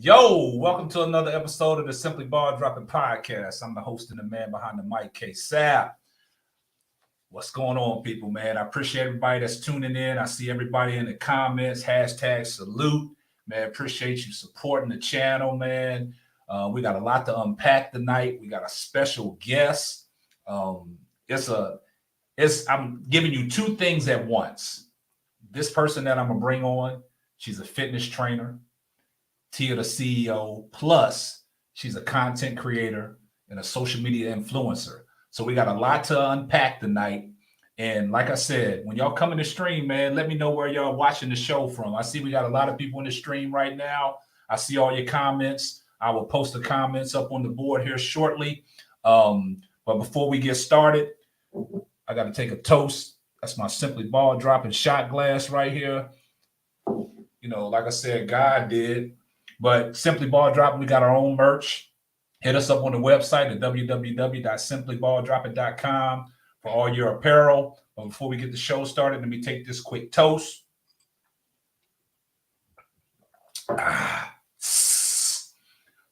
Yo, welcome to another episode of the Simply Ball Dropping Podcast. I'm the host and the man behind the mic, K-Sap. What's going on, people, man? I appreciate everybody that's tuning in. I see everybody in the comments, hashtag salute. Man, appreciate you supporting the channel, man. We got a lot to unpack tonight. We got a special guest. I'm giving you two things at once. This person that I'm gonna bring on, she's a fitness trainer. Tia, the CEO, plus she's a content creator and a social media influencer. So we got a lot to unpack tonight. And like I said, when y'all come in the stream, man, let me know where y'all watching the show from. I see we got a lot of people in the stream right now. I see all your comments. I will post the comments up on the board here shortly. But before we get started, I got to take a toast. That's my Simply Ball Dropping shot glass right here. You know, like I said, God did. But Simply Ball Dropping, we got our own merch. Hit us up on the website at www.simplyballdrapping.com for all your apparel. But before we get the show started, let me take this quick toast.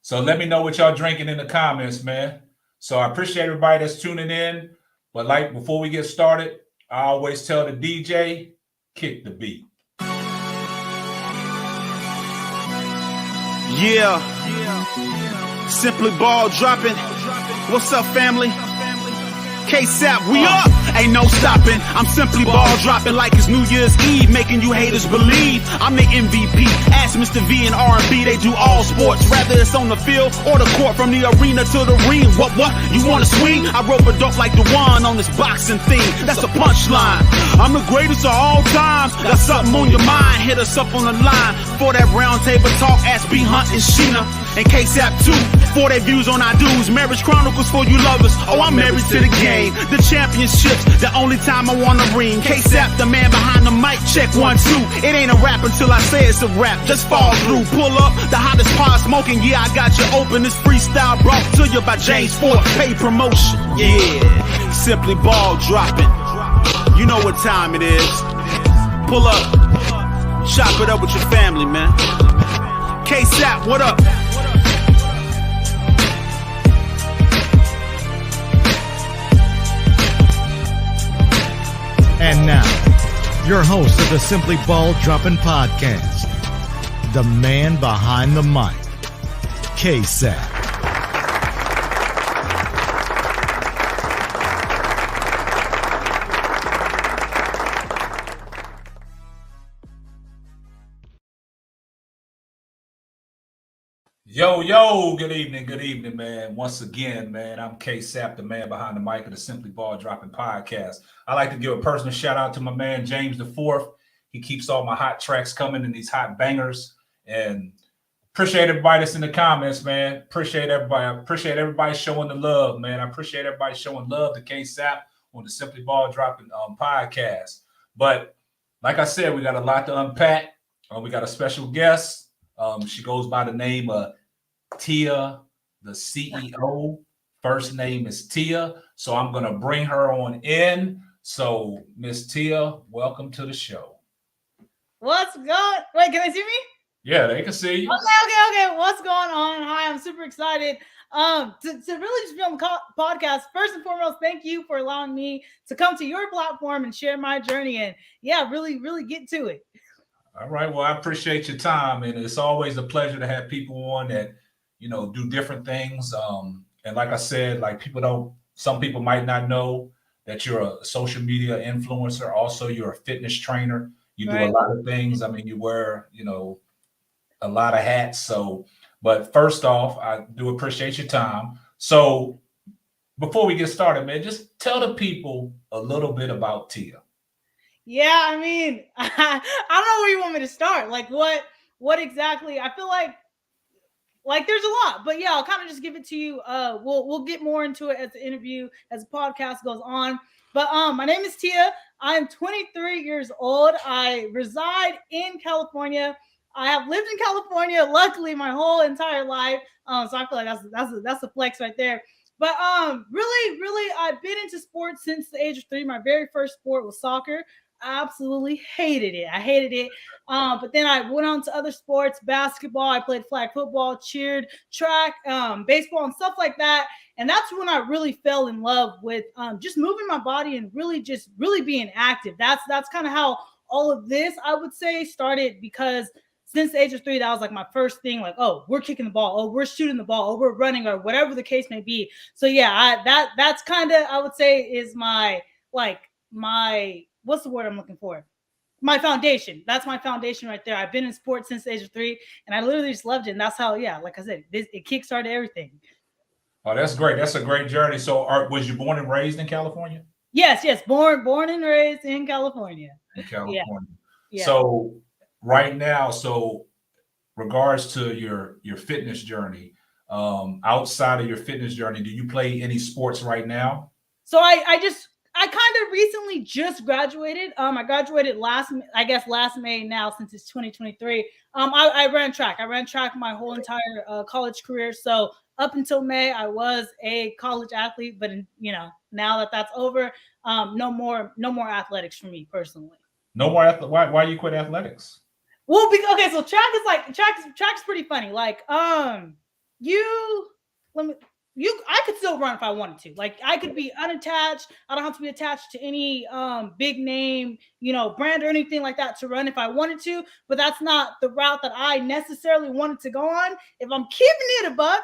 So let me know what y'all drinking in the comments, man. So I appreciate everybody that's tuning in. But like before we get started, I always tell the DJ, kick the beat. Yeah. Simply Ball Dropping. What's up, family? K-Sap, we up. Ain't no stopping. I'm simply ball dropping like it's New Year's Eve, making you haters believe I'm the MVP. Ask Mr. V and R&B, they do all sports, rather it's on the field or the court, from the arena to the ring. What? You want to swing? I rope a dope like the one on this boxing thing. That's a punchline. I'm the greatest of all times. Got something on your mind? Hit us up on the line for that round table talk. Ask B Hunt and Sheena and K-Sap too for their views on our dudes. Marriage Chronicles for you lovers. Oh, I'm married to the game. The championships, the only time I wanna ring. K-Sap, the man behind the mic, check 1, 2. It ain't a rap until I say it's a rap. Just fall through, pull up, the hottest pod smoking. Yeah, I got you open. This freestyle brought to you by James Ford. Pay promotion. Yeah, Simply Ball Dropping. You know what time it is. Pull up, chop it up with your family, man. K-Sap, what up? And now, your host of the Simply Ball Dropping Podcast, the man behind the mic, K-Sap. Yo, good evening, man. Once again, man, I'm K-Sap, the man behind the mic of the Simply Ball Dropping Podcast. I like to give a personal shout out to my man, James IV. He keeps all my hot tracks coming and these hot bangers. And appreciate everybody that's in the comments, man. Appreciate everybody. I appreciate everybody showing the love, man. I appreciate everybody showing love to K-Sap on the Simply Ball Dropping podcast. But like I said, we got a lot to unpack. We got a special guest. She goes by the name of Tia, the CEO. First name is Tia. So I'm going to bring her on in. So Miss Tia, welcome to the show. What's going? Wait, can they see me? Yeah, they can see you. Okay. What's going on? Hi, I'm super excited to really just be on the podcast. First and foremost, thank you for allowing me to come to your platform and share my journey and really get to it. All right. Well, I appreciate your time, and it's always a pleasure to have people on that, you know, do different things. And like I said, like some people might not know that you're a social media influencer. Also, you're a fitness trainer. You do a lot of things. I mean, you wear, you know, a lot of hats. So, but first off, I do appreciate your time. So before we get started, man, just tell the people a little bit about Tia. Yeah, I mean, I don't know where you want me to start. Like what exactly? I feel like there's a lot, but yeah, I'll kind of just give it to you. We'll get more into it as the interview, as the podcast goes on. But my name is Tia. I'm 23 years old. I reside in California. I have lived in California, luckily, my whole entire life. So I feel like that's a flex right there. But really, I've been into sports since the age of 3. My very first sport was soccer. absolutely hated it. I hated it. But then I went on to other sports, basketball. I played flag football, cheered, track, baseball, and stuff like that. And that's when I really fell in love with just moving my body and really being active. That's kind of how all of this, I would say, started, because since the age of 3, that was like my first thing. Like, oh, we're kicking the ball, oh, we're shooting the ball, oh, we're running, or whatever the case may be. So yeah, that's kind of, I would say, is my what's the word I'm looking for? My foundation. That's my foundation right there. I've been in sports since the age of 3, and I literally just loved it. And that's how, yeah, like I said, it kickstarted everything. Oh, that's great. That's a great journey. So, was you born and raised in California? Yes, born and raised in California. In California. Yeah. So, right now, regards to your fitness journey, outside of your fitness journey, do you play any sports right now? So I kind of recently just graduated. I graduated last May now, since it's 2023. I ran track. I ran track my whole entire college career. So up until May, I was a college athlete, but now that that's over, no more athletics for me personally. No more. Why you quit athletics? Well, okay, so track's pretty funny. Like, I could still run if I wanted to. Like, I could be unattached. I don't have to be attached to any big name, brand or anything like that to run if I wanted to. But that's not the route that I necessarily wanted to go on. If I'm keeping it a buck,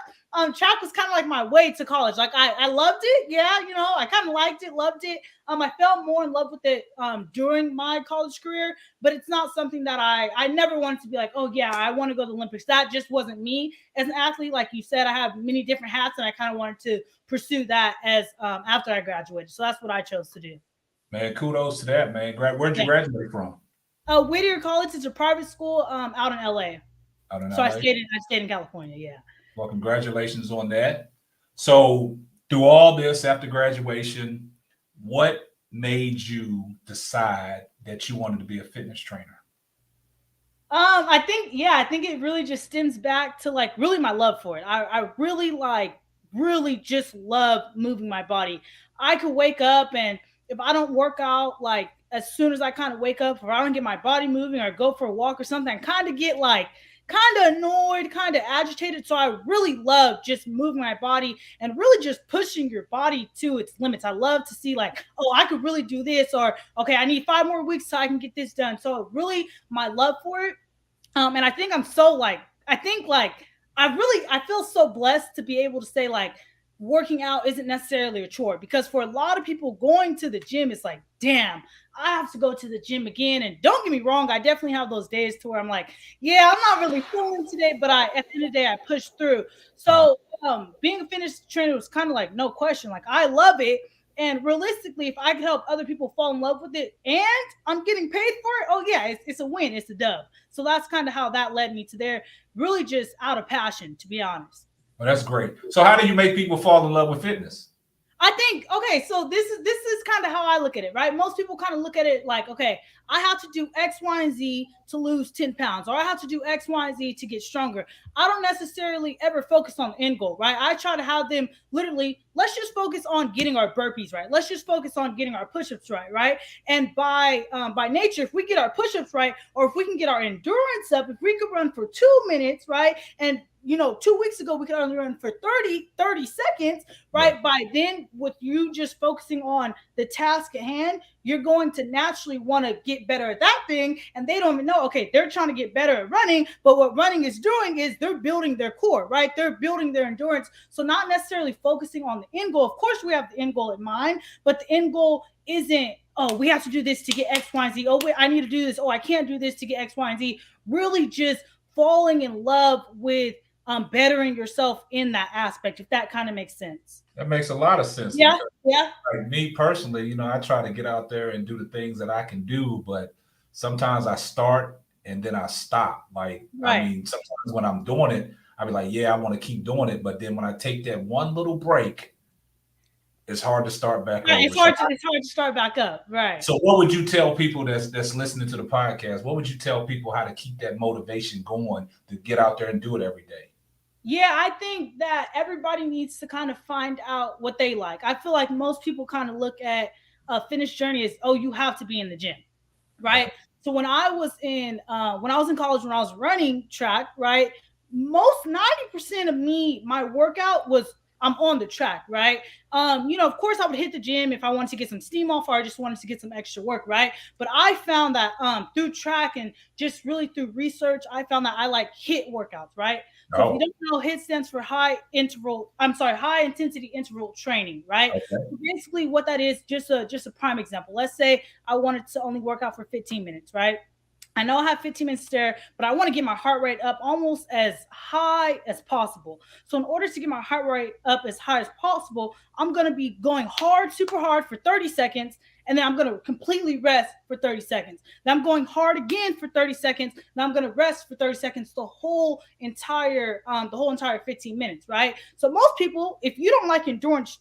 track was kind of like my way to college. Like, I loved it. Yeah, I kind of liked it, loved it. I fell more in love with it during my college career, but it's not something that I never wanted to be like, oh yeah, I want to go to the Olympics. That just wasn't me as an athlete. Like you said, I have many different hats, and I kind of wanted to pursue that as after I graduated. So that's what I chose to do. Man, kudos to that, man. Where'd you graduate from? Whittier College is a private school out in LA. So I stayed in California. Yeah. Well, congratulations on that. So through all this, after graduation, what made you decide that you wanted to be a fitness trainer? I think it really just stems back to like really my love for it. I really just love moving my body. I could wake up, and if I don't work out, like as soon as I kind of wake up, or I don't get my body moving or go for a walk or something, I kind of get kind of annoyed, kind of agitated. So I really love just moving my body and really just pushing your body to its limits. I love to see like, oh, I could really do this, or okay, I need 5 more weeks so I can get this done. So really my love for it. And I think I feel so blessed to be able to say like working out isn't necessarily a chore, because for a lot of people going to the gym, it's like, damn, I have to go to the gym again. And don't get me wrong, I definitely have those days to where I'm like, yeah, I'm not really feeling today, but at the end of the day, I push through. So being a fitness trainer was kind of like, no question, like I love it. And realistically, if I could help other people fall in love with it and I'm getting paid for it, oh yeah, it's a win, it's a dub. So that's kind of how that led me to there, really just out of passion, to be honest. Well, that's great. So how do you make people fall in love with fitness? I think, okay, so this is kind of how I look at it, right? Most people kind of look at it like, okay, I have to do X, Y, and Z to lose 10 pounds, or I have to do X, Y, and Z to get stronger. I don't necessarily ever focus on the end goal, right? I try to have them literally, let's just focus on getting our burpees right. Let's just focus on getting our push-ups right? And by nature, if we get our push-ups right, or if we can get our endurance up, if we could run for 2 minutes, right? And 2 weeks ago, we could only run for 30 seconds, right? Yeah. By then, with you just focusing on the task at hand, you're going to naturally want to get better at that thing. And they don't even know, okay, they're trying to get better at running, but what running is doing is they're building their core, right? They're building their endurance. So not necessarily focusing on the end goal. Of course, we have the end goal in mind, but the end goal isn't, oh, we have to do this to get X, Y, and Z. Oh, wait, I need to do this. Oh, I can't do this to get X, Y, and Z. Really just falling in love with bettering yourself in that aspect, if that kind of makes sense. That makes a lot of sense. Yeah. Like me personally, I try to get out there and do the things that I can do, but sometimes I start and then I stop. Like, right. I mean, sometimes when I'm doing it, I'll be like, yeah, I want to keep doing it. But then when I take that one little break, it's hard to start back up. It's hard to start back up. Right. So what would you tell people that's listening to the podcast? What would you tell people how to keep that motivation going to get out there and do it every day? Yeah, I think that everybody needs to kind of find out what they like. I feel like most people kind of look at a fitness journey as, oh, you have to be in the gym. right? So when I was in college, when I was running track, right, most 90% of my workout was I'm on the track, right? Of course I would hit the gym if I wanted to get some steam off or I just wanted to get some extra work, right? But I found that through track and just really through research, I found that I like HIIT workouts, right? So if you don't know, HIIT stands for high intensity interval training, right? Okay. So basically what that is, just a prime example. Let's say I wanted to only work out for 15 minutes, right? I know I have 15 minutes there, but I want to get my heart rate up almost as high as possible. So in order to get my heart rate up as high as possible, I'm going to be going hard, super hard for 30 seconds. And then I'm going to completely rest for 30 seconds. Then I'm going hard again for 30 seconds. Then I'm going to rest for 30 seconds the whole entire 15 minutes, right? So most people, if you don't like endurance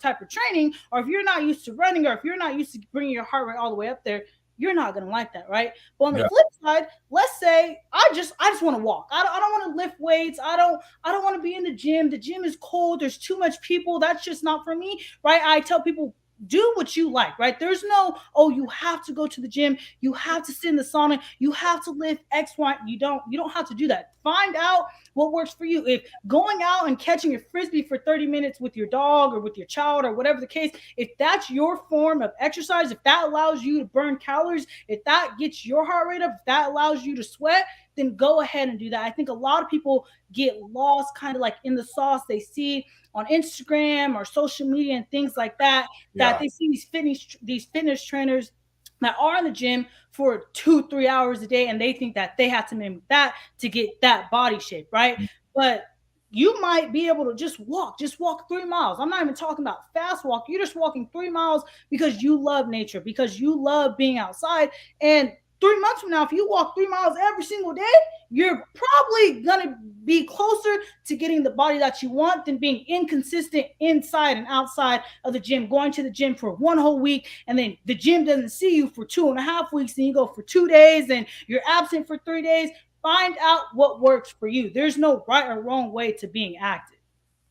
type of training, or if you're not used to running, or if you're not used to bringing your heart rate all the way up there, you're not gonna like that, right? But on the flip side, let's say I just want to walk. I don't want to lift weights. I don't want to be in the gym. The gym is cold. There's too much people. That's just not for me, right? I tell people, do what you like, right? There's no, oh, you have to go to the gym, you have to sit in the sauna, you have to lift X, Y. You don't have to do that. Find out what works for you. If going out and catching a frisbee for 30 minutes with your dog or with your child or whatever the case, if that's your form of exercise, if that allows you to burn calories, if that gets your heart rate up, if that allows you to sweat, then go ahead and do that. I think a lot of people get lost kind of like in the sauce they see on Instagram or social media and things like that, that they see these fitness trainers that are in the gym for 2-3 hours a day, and they think that they have to mimic that to get that body shape, right? But you might be able to just walk 3 miles. I'm not even talking about fast walk. You're just walking 3 miles because you love nature, because you love being outside. And 3 months from now, if you walk 3 miles every single day, you're probably going to be closer to getting the body that you want than being inconsistent inside and outside of the gym, going to the gym for 1 whole week, and then the gym doesn't see you for 2.5 weeks, and you go for 2 days, and you're absent for 3 days. Find out what works for you. There's no right or wrong way to being active.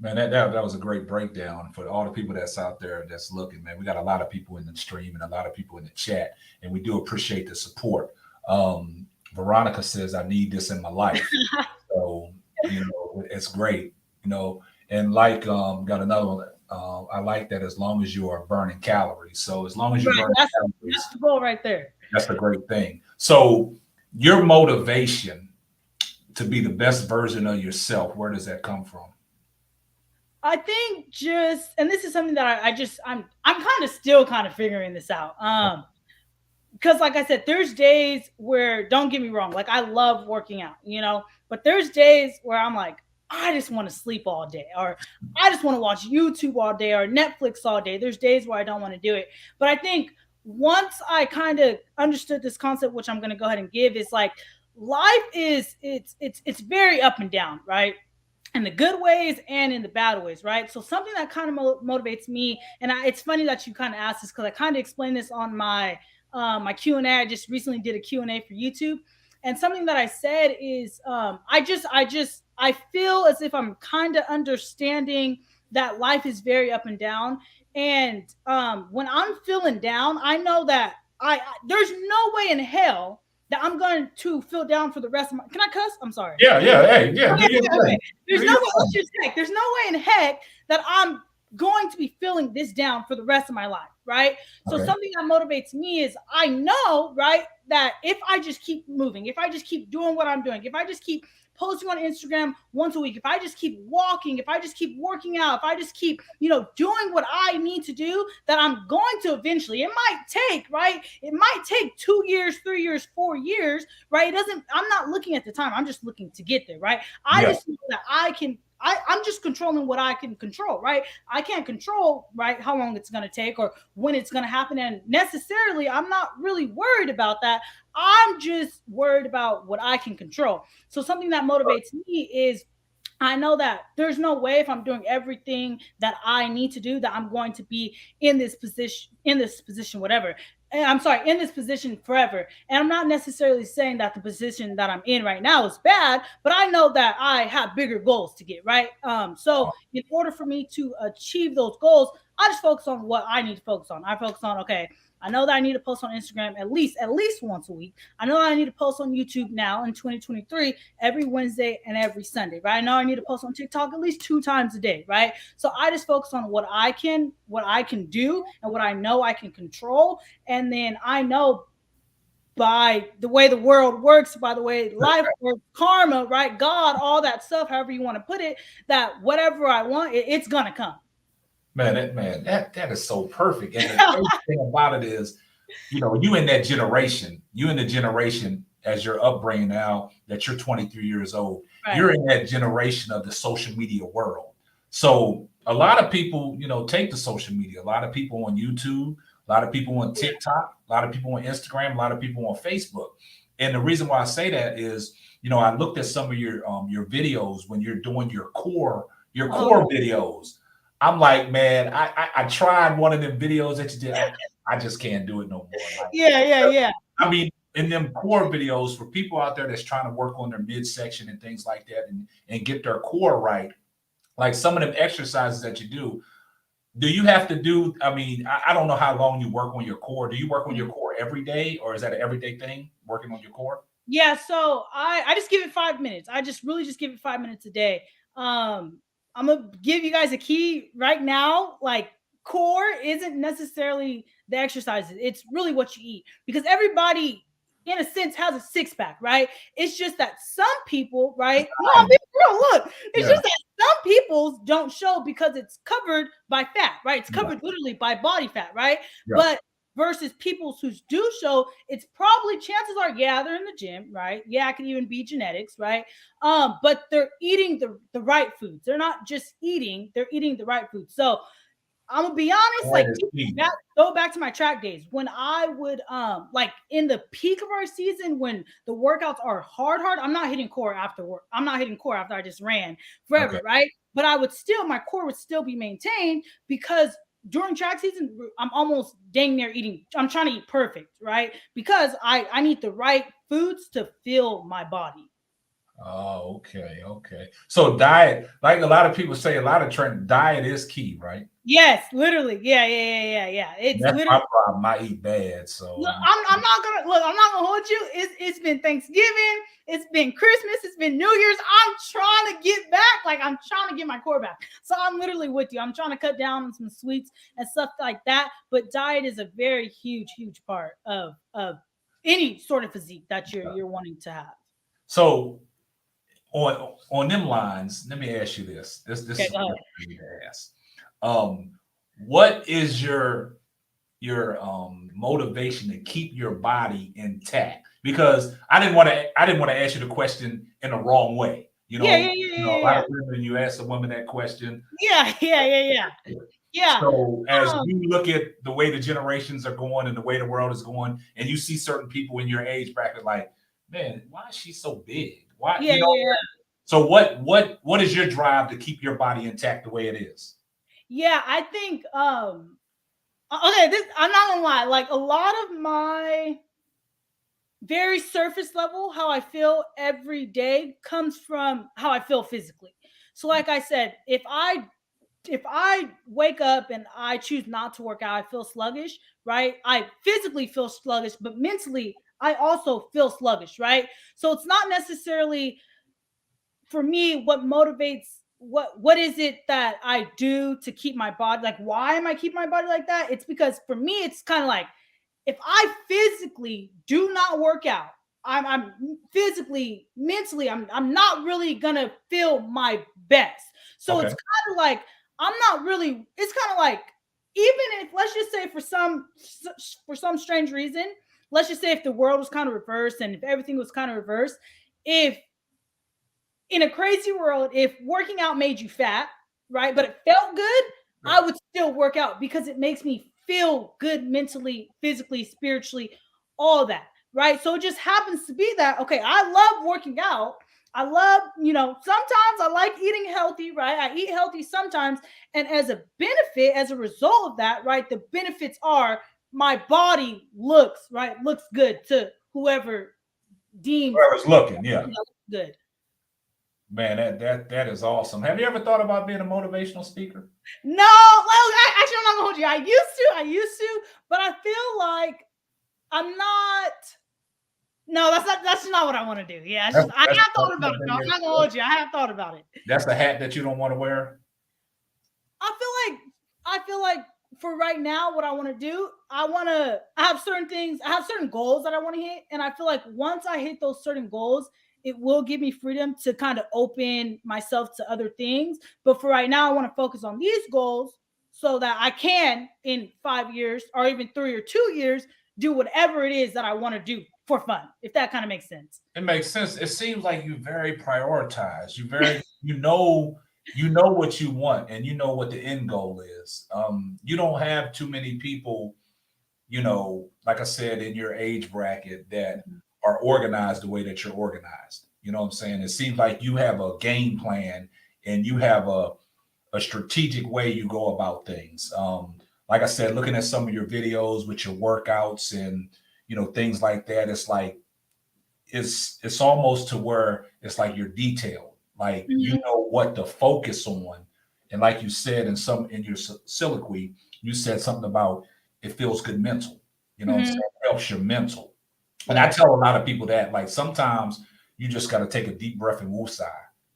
Man, that was a great breakdown for all the people that's out there that's looking, man. We got a lot of people in the stream and a lot of people in the chat, and we do appreciate the support. Veronica says, I need this in my life. So, it's great, and like, got another one. I like that as long as you are burning calories. So as long as you're burning calories, that's the goal right there. That's the great thing. So your motivation to be the best version of yourself, where does that come from? I think and this is something that I'm kind of still kind of figuring this out. Because like I said, there's days where, don't get me wrong, like I love working out, but there's days where I'm like, I just want to sleep all day, or I just want to watch YouTube all day or Netflix all day. There's days where I don't want to do it. But I think once I kind of understood this concept, which I'm going to go ahead and give, is like life is it's very up and down, right? In the good ways and in the bad ways, right? So something that kind of motivates me, and it's funny that you kind of asked this because I kind of explained this on my my Q&A. I just recently did a Q&A for YouTube, and something that I said is I feel as if I'm kind of understanding that life is very up and down, and when I'm feeling down, I know that there's no way in hell that I'm going to feel down for the rest of my. Can I cuss? I'm sorry. Yeah. Hey, yeah. Okay. There's no way in heck that I'm going to be feeling this down for the rest of my life, right? So something that motivates me is I know, right, that if I just keep moving, if I just keep doing what I'm doing, if I just keep posting on Instagram once a week, if I just keep walking, if I just keep working out, if I just keep, doing what I need to do, that I'm going to eventually, it might take, right? It might take 2 years, 3 years, 4 years, right? I'm not looking at the time. I'm just looking to get there, right? I just know that I'm just controlling what I can control, right? I can't control, right, how long it's going to take or when it's going to happen. And necessarily, I'm not really worried about that. I'm just worried about what I can control. So something that motivates me is I know that there's no way if I'm doing everything that I need to do that I'm going to be in this position, in this position forever. And I'm not necessarily saying that the position that I'm in right now is bad, but I know that I have bigger goals to get, right? So in order for me to achieve those goals, I just focus on what I need to focus on. I focus on, okay, I know that I need to post on Instagram at least once a week. I know that I need to post on YouTube now in 2023 every Wednesday and every Sunday, right? I know I need to post on TikTok at least 2 times a day, right? So I just focus on what I can do and what I know I can control. And then I know by the way the world works, by the way life works, karma, right? God, all that stuff, however you want to put it, that whatever I want, it's gonna come. Man, that is so perfect. And the crazy thing about it is, you in the generation as your upbringing now that you're 23 years old, Right. You're in that generation of the social media world. So a lot of people, take to social media. A lot of people on YouTube, a lot of people on TikTok, a lot of people on Instagram, a lot of people on Facebook. And the reason why I say that is, I looked at some of your videos when you're doing your core videos. I'm like, man, I tried one of them videos that you did. I just can't do it no more. Like, Yeah. I mean, in them core videos for people out there that's trying to work on their midsection and things like that and get their core right, like some of them exercises that you do you have to do? I mean, I don't know how long you work on your core. Do you work on your core every day, or is that an everyday thing, working on your core? Yeah, so I just give it 5 minutes. I just give it 5 minutes a day. I'm gonna give you guys a key right now. Like, core isn't necessarily the exercises, it's really what you eat, because everybody in a sense has a six-pack, right? It's just that some people, right? No, I'm being real. Look, it's just that some people's don't show because it's covered by fat, right? It's covered literally by body fat, right? But versus people's who do show, it's probably, chances are, they're in the gym, right? Yeah, it can even be genetics, right? But they're eating the right foods. They're not just eating, they're eating the right foods. So I'm gonna be honest, like, go back to my track days when I would like in the peak of our season when the workouts are hard. I'm not hitting core after work. I'm not hitting core after I just ran forever, right? But my core would still be maintained, because during track season, I'm almost dang near eating. I'm trying to eat perfect, right? Because I need the right foods to fill my body. Oh, okay. So diet, like a lot of people say, a lot of training, diet is key, right? Yes, literally. Yeah. It's That's literally my problem. I eat bad, so look, I'm not gonna hold you. It's been Thanksgiving, it's been Christmas, it's been New Year's. I'm trying to get back. Like, I'm trying to get my core back. So I'm literally with you. I'm trying to cut down on some sweets and stuff like that. But diet is a very huge part of any sort of physique that you're wanting to have. So on them lines, let me ask you this. This is what I need to ask. What is your motivation to keep your body intact? Because I didn't want to ask you the question in the wrong way. A lot of women, you ask a woman that question. Yeah. So as you look at the way the generations are going and the way the world is going, and you see certain people in your age bracket, like, man, why is she so big? Why? So what is your drive to keep your body intact the way it is? Yeah, I think I'm not gonna lie, like, a lot of my very surface level how I feel every day comes from how I feel physically. So like I said, if I wake up and I choose not to work out, I feel sluggish, right? I physically feel sluggish, but mentally I also feel sluggish, right? So it's not necessarily, for me, what motivates, what is it that I do to keep my body, like, why am I keeping my body like that? It's because for me, it's kind of like, if I physically do not work out, I'm physically, mentally, I'm not really gonna feel my best. So it's kind of like, it's kind of like, even if, let's just say for some strange reason, let's just say if the world was kind of reversed and if everything was kind of reversed, if in a crazy world, if working out made you fat, right, but it felt good, I would still work out because it makes me feel good mentally, physically, spiritually, all that, right? So it just happens to be that, okay, I love working out. I love, sometimes I like eating healthy, right? I eat healthy sometimes. And as a benefit, as a result of that, right, the benefits are my body looks good to whoever's looking, yeah. Good. Man, that is awesome. Have you ever thought about being a motivational speaker? No, actually, I'm not gonna hold you. I used to, but I feel like I'm not. No, that's not what I want to do. Yeah, I have thought about it. I'm not gonna hold you. I have thought about it. That's a hat that you don't want to wear. I feel like for right now, what I want to do, I have certain things, I have certain goals that I want to hit. And I feel like once I hit those certain goals, it will give me freedom to kind of open myself to other things. But for right now, I want to focus on these goals so that I can, in 5 years or even 3 or 2 years, do whatever it is that I want to do for fun, if that kind of makes sense. It makes sense. It seems like you very prioritized. You know what you want and you know what the end goal is. You don't have too many people, like I said, in your age bracket that are organized the way that you're organized. You know what I'm saying? It seems like you have a game plan and you have a strategic way you go about things. Like I said, looking at some of your videos with your workouts and things like that, it's like it's almost to where it's like you're detailed. Like you know what to focus on, and like you said in your soliloquy, you said something about it feels good mental. You know what I'm saying? It helps your mental. And I tell a lot of people that like sometimes you just got to take a deep breath and woosah.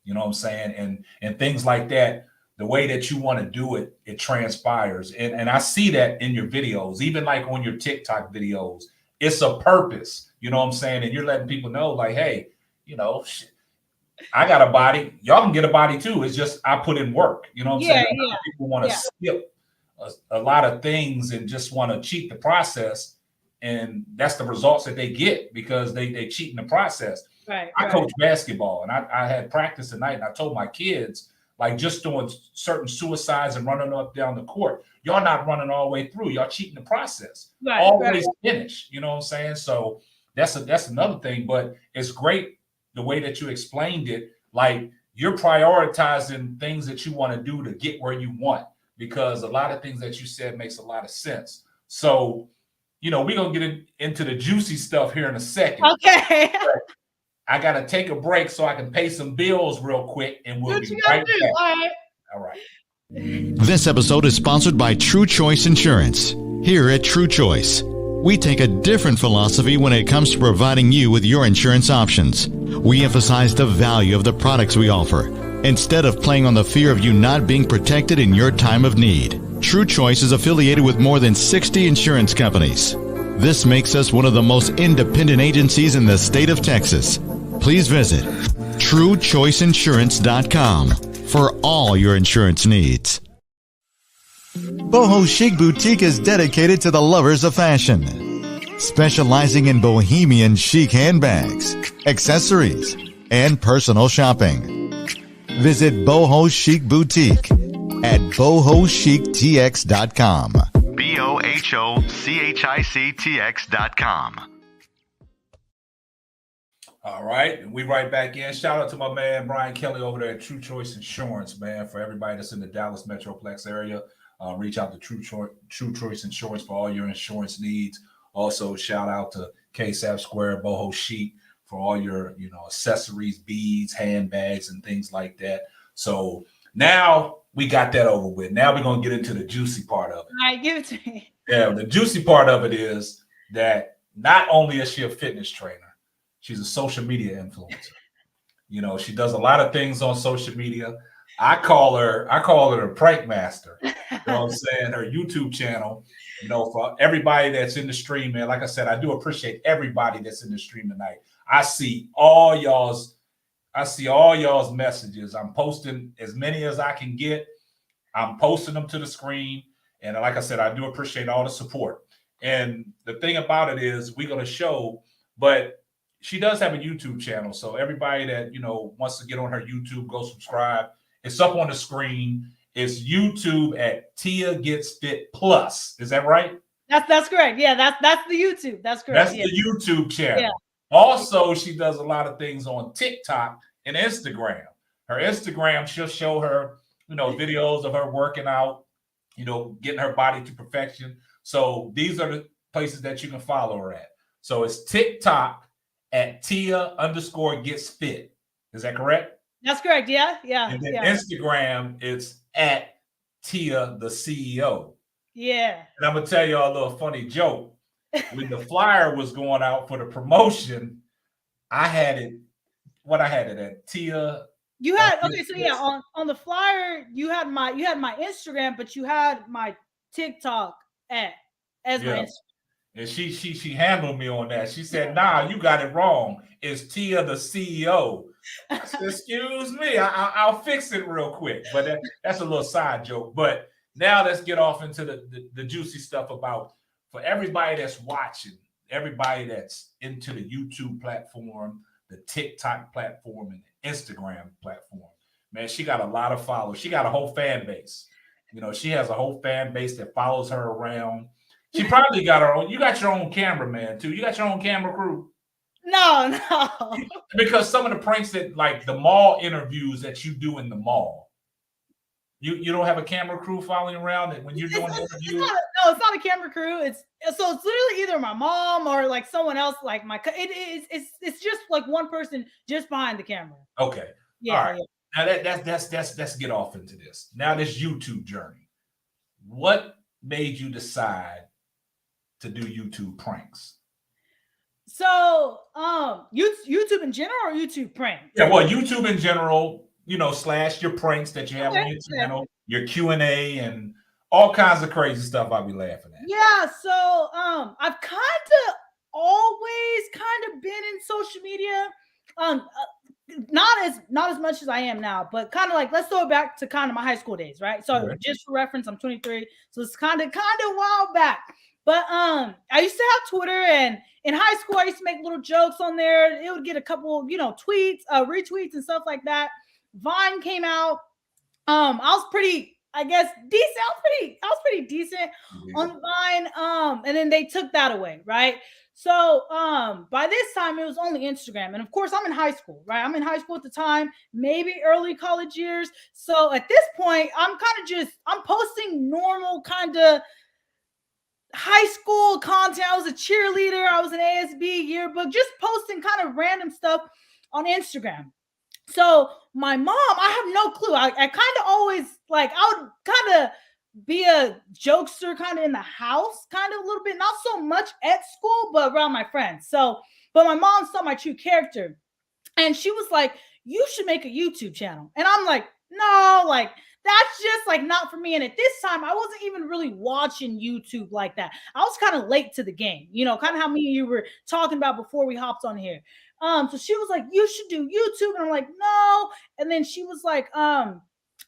You know what I'm saying? And things like that. The way that you want to do it, it transpires. And I see that in your videos, even like on your TikTok videos. It's a purpose. You know what I'm saying? And you're letting people know, like, hey, I got a body. Y'all can get a body too. It's just I put in work. You know what I'm saying? Yeah. People want to skip a lot of things and just want to cheat the process. And that's the results that they get because they cheat in the process. Right. I coach basketball and I had practice tonight and I told my kids, like just doing certain suicides and running up down the court. Y'all not running all the way through. Y'all cheating the process. Right, Always finish. You know what I'm saying? So that's another thing. But it's great the way that you explained it. Like you're prioritizing things that you want to do to get where you want, because a lot of things that you said makes a lot of sense. So, we're gonna get into the juicy stuff here in a second. Okay. I got to take a break so I can pay some bills real quick, and we'll be right back. All right. This episode is sponsored by True Choice Insurance. Here at True Choice, we take a different philosophy when it comes to providing you with your insurance options. We emphasize the value of the products we offer, instead of playing on the fear of you not being protected in your time of need. True Choice is affiliated with more than 60 insurance companies. This makes us one of the most independent agencies in the state of Texas. Please visit TrueChoiceInsurance.com for all your insurance needs. Boho Chic Boutique is dedicated to the lovers of fashion, specializing in bohemian chic handbags, accessories, and personal shopping. Visit Boho Chic Boutique at BohoChicTX.com. BohoChicTX.com. All right, and we right back in. Shout out to my man Brian Kelly over there at True Choice Insurance, man. For everybody that's in the Dallas Metroplex area, reach out to True Choice Insurance for all your insurance needs. Also, shout out to KSAP Square, Boho Chic for all your accessories, beads, handbags, and things like that. So now we got that over with. Now we're gonna get into the juicy part of it. All right, give it to me. Yeah, the juicy part of it is that not only is she a fitness trainer, she's a social media influencer. She does a lot of things on social media. I call her a prank master. You know what I'm saying? Her YouTube channel, for everybody that's in the stream, man. Like I said, I do appreciate everybody that's in the stream tonight. I see all y'all's messages. I'm posting as many as I can get. I'm posting them to the screen. And like I said, I do appreciate all the support. And the thing about it is we're going to show, but she does have a YouTube channel. So everybody that, wants to get on her YouTube, go subscribe. It's up on the screen. It's YouTube at Tia Gets Fit Plus. Is that right? That's correct. Yeah, that's the YouTube. That's correct. That's the YouTube channel. Yeah. Also, she does a lot of things on TikTok and Instagram. Her Instagram, she'll show her, videos of her working out, getting her body to perfection. So these are the places that you can follow her at. So it's TikTok at Tia_Gets Fit. Is that correct? That's correct. Yeah, yeah, And then yeah, Instagram, it's at Tia the CEO. yeah. And I'm gonna tell y'all a little funny joke. When the flyer was going out for the promotion, I had it. What I had it at Tia. You had okay, so yeah, on the flyer, you had my Instagram, but you had my TikTok as my Yeah. Instagram. And she handled me on that. She said, "Nah, you got it wrong. It's Tia the CEO." I said, "Excuse me, I'll fix it real quick." But that's a little side joke. But now let's get off into the juicy stuff about for everybody that's watching, everybody that's into the YouTube platform, the TikTok platform, and the Instagram platform. Man, she got a lot of followers. She got a whole fan base. You know, she has a whole fan base that follows her around. She probably got her own. You got your own cameraman too. You got your own camera crew. No. Because some of the pranks that like the mall interviews that you do in the mall, you don't have a camera crew following around when you're doing interviews. It's not a camera crew. It's literally either my mom or like someone else. Like it's just like one person just behind the camera. Okay. Yeah. All right. Yeah. Now let's get off into this. Now this YouTube journey. What made you decide to do YouTube pranks? So, YouTube in general or YouTube prank? Yeah, well, YouTube in general, you know, slash your pranks that you have on your channel, your Q&A, and all kinds of crazy stuff I'll be laughing at. Yeah, so I've kind of always kind of been in social media. Not as much as I am now, but kind of like let's throw it back to kind of my high school days, right? So just for reference, I'm 23, so it's kind of a while back. But I used to have Twitter, and in high school, I used to make little jokes on there. It would get a couple, tweets, retweets, and stuff like that. Vine came out. I was pretty, I guess, decent. I was pretty decent on Vine. And then they took that away, right? So by this time, it was only Instagram. And of course, I'm in high school, right? I'm in high school at the time, maybe early college years. So at this point, I'm posting normal kind of high school content. I was a cheerleader. I was an ASB yearbook, just posting kind of random stuff on Instagram. So my mom, I have no clue. I kind of always I would kind of be a jokester kind of in the house, kind of a little bit, not so much at school, but around my friends. So, but my mom saw my true character and she was like, "You should make a YouTube channel." And I'm like, "No, that's just not for me." And at this time, I wasn't even really watching YouTube like that. I was kind of late to the game, kind of how me and you were talking about before we hopped on here. So she was like, "You should do YouTube." And I'm like, "No." And then she was like,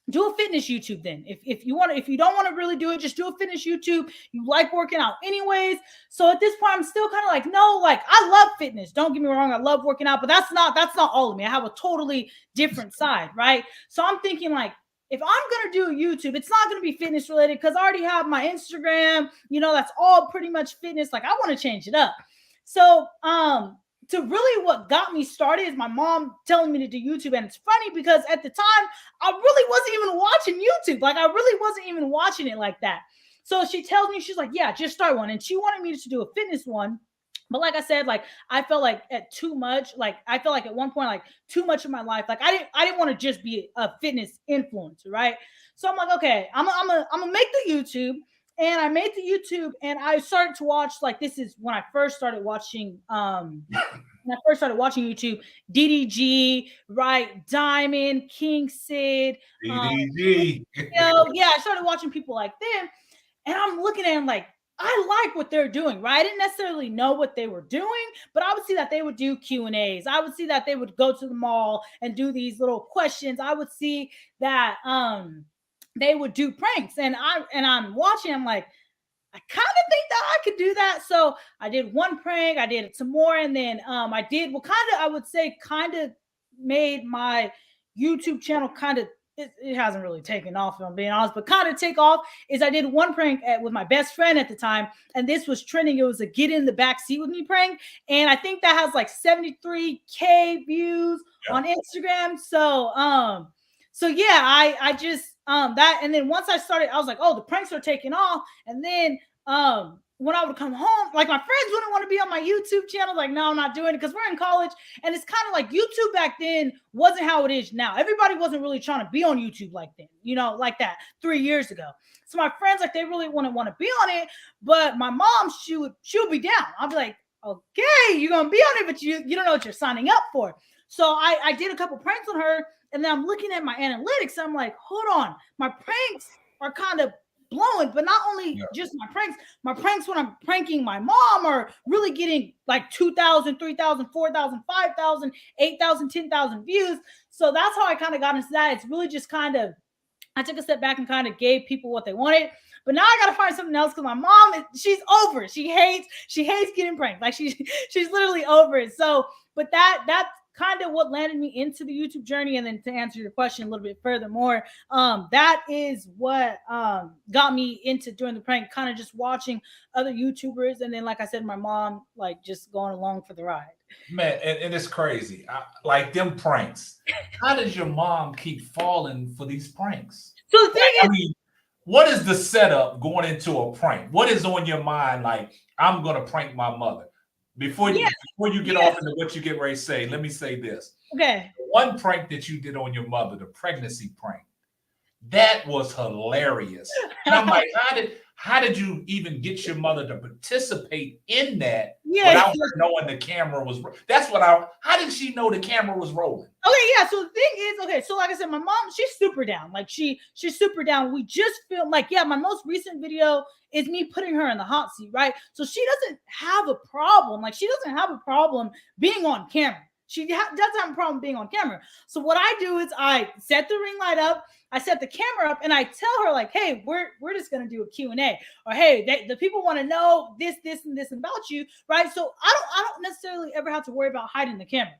"Do a fitness YouTube then. If you don't want to really do it, just do a fitness YouTube. You like working out anyways." So at this point, I'm still kind of like, no, I love fitness. Don't get me wrong. I love working out, but that's not all of me. I have a totally different side, right? So I'm thinking if I'm going to do a YouTube, it's not going to be fitness related because I already have my Instagram, that's all pretty much fitness. I want to change it up. So, to really what got me started is my mom telling me to do YouTube. And it's funny because at the time, I really wasn't even watching YouTube. I really wasn't even watching it like that. So she tells me, she's like, "Yeah, just start one." And she wanted me to do a fitness one. But like I said, I felt at too much, I felt at one point, too much of my life. I didn't want to just be a fitness influencer, right? So I'm like, okay, I'm gonna make the YouTube. And I made the YouTube and I started to watch, this is when I first started watching, YouTube, DDG, right? Diamond, King Sid. DDG. I started watching people like them. And I'm looking at them I like what they're doing, right? I didn't necessarily know what they were doing, but I would see that they would do Q&As. I would see that they would go to the mall and do these little questions. I would see that they would do pranks. And I'm watching, I'm like, I kind of think that I could do that. So I did one prank, I did some more, and then I did I would say made my YouTube channel it hasn't really taken off, if I'm being honest, but kind of take off is I did one prank with my best friend at the time, and this was trending. It was a get in the back seat with me prank, and I think that has 73K views on Instagram. So yeah, I just that, and then once I started, I was like, oh, the pranks are taking off, and then when I would come home, like my friends wouldn't want to be on my YouTube channel. Like, no, I'm not doing it because we're in college. And it's kind of like YouTube back then wasn't how it is now. Everybody wasn't really trying to be on YouTube like then, like that 3 years ago. So my friends, like, they really wouldn't want to be on it. But my mom, she would be down. I'd be like, okay, you're going to be on it, but you don't know what you're signing up for. So I did a couple pranks on her. And then I'm looking at my analytics. And I'm like, hold on, my pranks are kind of blowing, but not only just my pranks when I'm pranking my mom are really getting like 2,000, 3,000, 4,000, 5,000, 8,000, 10,000 views. So that's how I kind of got into that. It's really just kind of, I took a step back and kind of gave people what they wanted. But now I got to find something else because my mom, she's over it. She hates getting pranked. Like she's literally over it. So, but that's kind of what landed me into the YouTube journey. And then to answer your question a little bit furthermore, that is what got me into doing the prank, kind of just watching other YouTubers. And then, like I said, my mom, like, just going along for the ride. Man, and it's crazy. Like them pranks. How does your mom keep falling for these pranks? So the thing is, what is the setup going into a prank? What is on your mind? Like, I'm going to prank my mother. Before you get off into what you get ready to say, let me say this. Okay. One prank that you did on your mother, the pregnancy prank, that was hilarious. And I'm like, how did you even get your mother to participate in that without knowing the camera was? How did she know the camera was rolling? Okay, yeah. So the thing is, so like I said, my mom, she's super down. Like she's super down. We just filmed, like, my most recent video is me putting her in the hot seat, right? So she doesn't have a problem. Like, she doesn't have a problem being on camera. She doesn't have a problem being on camera. So what I do is I set the ring light up, I set the camera up, and I tell her, like, hey, we're just going to do a Q&A. Or, hey, the people want to know this, and this about you, right? So I don't necessarily ever have to worry about hiding the camera,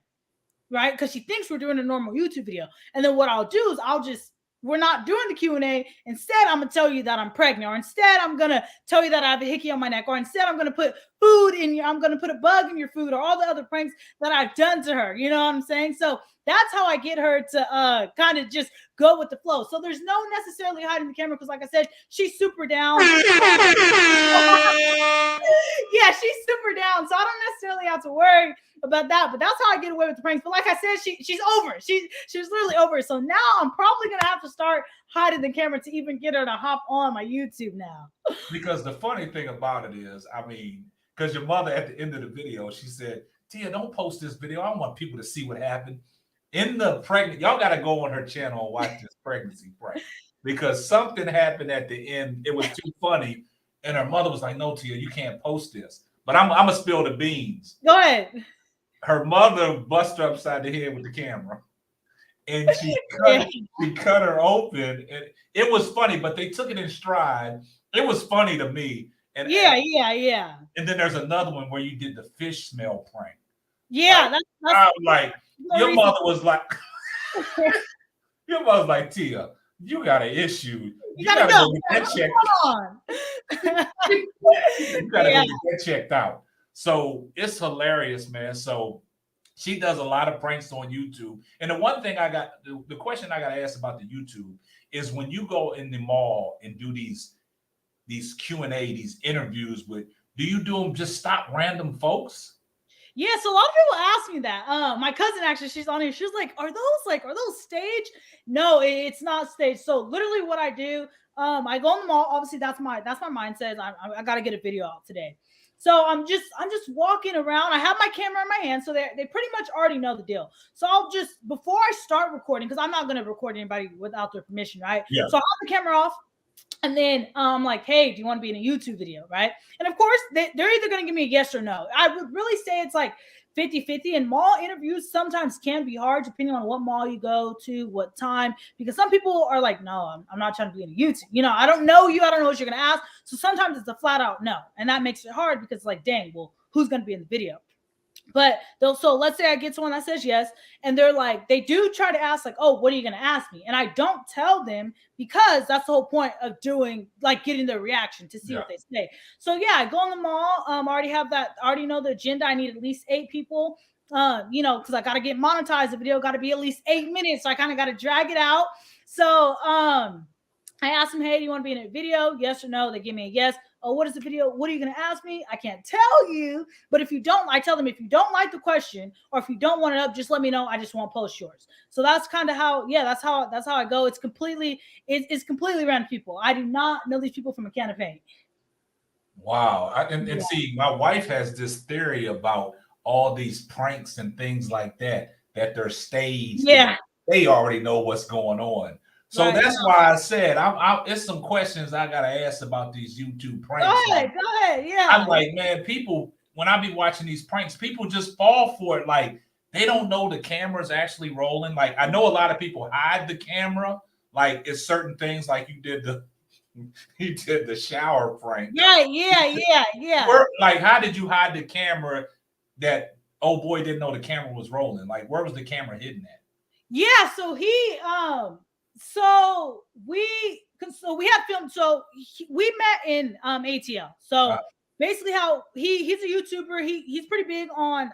right? Because she thinks we're doing a normal YouTube video. And then what I'll do is we're not doing the Q&A. Instead, I'm going to tell you that I'm pregnant. Or instead, I'm going to tell you that I have a hickey on my neck. Or instead, I'm going to put I'm going to put a bug in your food, or all the other pranks that I've done to her. You know what I'm saying? So that's how I get her to kind of just go with the flow. So there's no necessarily hiding the camera because, like I said, she's super down. Yeah, she's super down. So I don't necessarily have to worry about that, but that's how I get away with the pranks. But like I said, she's over it. She's literally over it. So now I'm probably gonna have to start hiding the camera to even get her to hop on my YouTube now. Because the funny thing about it is, because your mother at the end of the video, she said, Tia, don't post this video. I don't want people to see what happened. In the pregnant, y'all got to go on her channel and watch this pregnancy prank because something happened at the end. It was too funny. And her mother was like, no, Tia, you can't post this. But I'm going to spill the beans. Go ahead. Her mother bust her upside the head with the camera. And she cut her open. And it was funny, but they took it in stride. It was funny to me. And yeah. And then there's another one where you did the fish smell prank. Yeah, that's I was like, your mother was like, Tia, you got an issue. You gotta go get that checked. You gotta go get that checked out. So it's hilarious, man. So she does a lot of pranks on YouTube. And the one thing the question I got to ask about the YouTube is when you go in the mall and do these Q&A, these interviews do you do them just stop random folks? Yeah, so a lot of people ask me that. My cousin, actually, she's on here. She's like, are those staged? No, it's not staged. So literally what I do, I go in the mall. Obviously, that's my mindset. I got to get a video out today. So I'm just walking around. I have my camera in my hand, so they pretty much already know the deal. So I'll just, before I start recording, because I'm not going to record anybody without their permission, right? Yeah. So I'll have the camera off. And then I'm like, hey, do you want to be in a YouTube video, right? And of course, they're either going to give me a yes or no. I would really say it's like 50-50. And mall interviews sometimes can be hard depending on what mall you go to, what time. Because some people are like, no, I'm not trying to be in a YouTube. You know, I don't know you. I don't know what you're going to ask. So sometimes it's a flat out no. And that makes it hard because, like, dang, well, who's going to be in the video? But so let's say I get someone that says yes, and they're like, they do try to ask, like, oh, what are you going to ask me? And I don't tell them because that's the whole point of doing, like, getting their reaction to see what they say. So yeah, I go in the mall. I already know the agenda. I need at least 8 people, because I got to get monetized. The video got to be at least 8 minutes. So I kind of got to drag it out. So, I asked them, hey, do you want to be in a video? Yes or no? They give me a yes. Oh, what is the video? What are you going to ask me? I can't tell you. But if you don't, I tell them, if you don't like the question or if you don't want it up, just let me know. I just won't post yours. So that's kind of how, that's how I go. It's completely random people. I do not know these people from a can of paint. Wow. And see, my wife has this theory about all these pranks and things like that they're staged. Yeah. They already know what's going on. So that's why I said it's some questions I gotta ask about these YouTube pranks. Go ahead. Yeah. I'm like, man, people, when I be watching these pranks, people just fall for it. Like, they don't know the camera's actually rolling. Like, I know a lot of people hide the camera. Like, it's certain things, like you did the shower prank. Yeah. Like, how did you hide the camera that old boy didn't know the camera was rolling? Like, where was the camera hidden at? Yeah, so we had filmed. So we met in ATL. So basically, how he's a YouTuber. He's pretty big on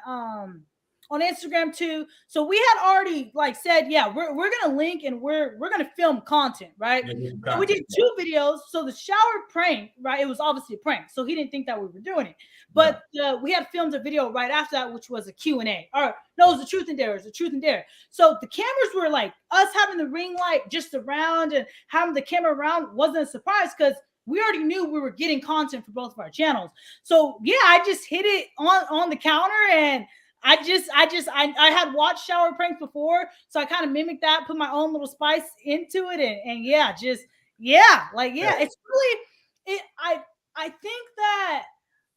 Instagram too. So we had already said, yeah, we're gonna link and we're gonna film content, right? Yeah, so we did 2 videos. So the shower prank, right? It was obviously a prank, so he didn't think that we were doing it. But we had filmed a video right after that, which was a Q&A. Or no, it was the truth and dare. It was the truth and dare. So the cameras were like us having the ring light just around and having the camera around wasn't a surprise because we already knew we were getting content for both of our channels. So yeah, I just hit it on the counter and I had watched shower pranks before, so I kind of mimicked that, put my own little spice into it, and it's really I think that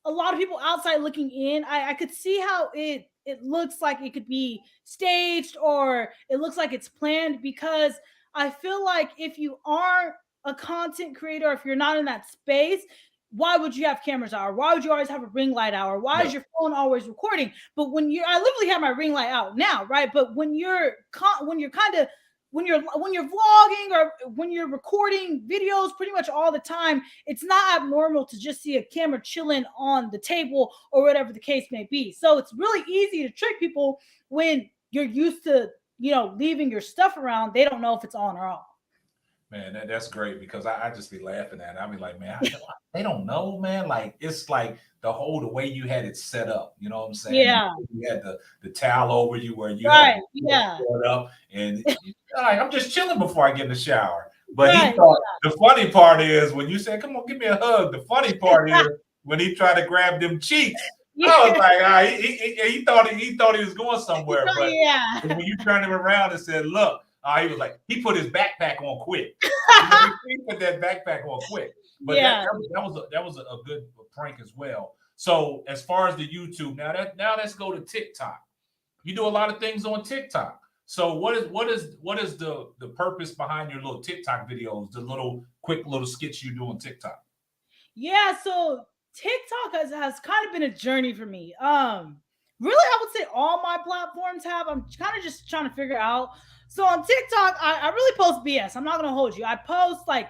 a lot of people outside looking in, I could see how it looks like it could be staged or it looks like it's planned, because I feel like if you aren't a content creator, if you're not in that space, why would you have cameras out? Or why would you always have a ring light out? Or why is your phone always recording? But I literally have my ring light out now, right? But when you're vlogging or when you're recording videos pretty much all the time, it's not abnormal to just see a camera chilling on the table or whatever the case may be. So it's really easy to trick people when you're used to, leaving your stuff around. They don't know if it's on or off. Man, that's great, because I just be laughing at it. I be like, man, they don't know, man. Like, it's like the way you had it set up. You know what I'm saying? Yeah. You had the towel over you where you had it up, and I'm just chilling before I get in the shower. But he thought the funny part is when you said, "Come on, give me a hug." The funny part is when he tried to grab them cheeks. I was like, he thought he was going somewhere. But when you turned him around and said, "Look." He was like, he put his backpack on quick. He put that backpack on quick. But that was a good prank as well. So as far as the YouTube, now let's go to TikTok. You do a lot of things on TikTok. So what is the purpose behind your little TikTok videos, the little quick little skits you do on TikTok? Yeah, so TikTok has kind of been a journey for me. Really, I would say all my platforms have. I'm kind of just trying to figure out. So on TikTok, I really post BS. I'm not going to hold you. I post I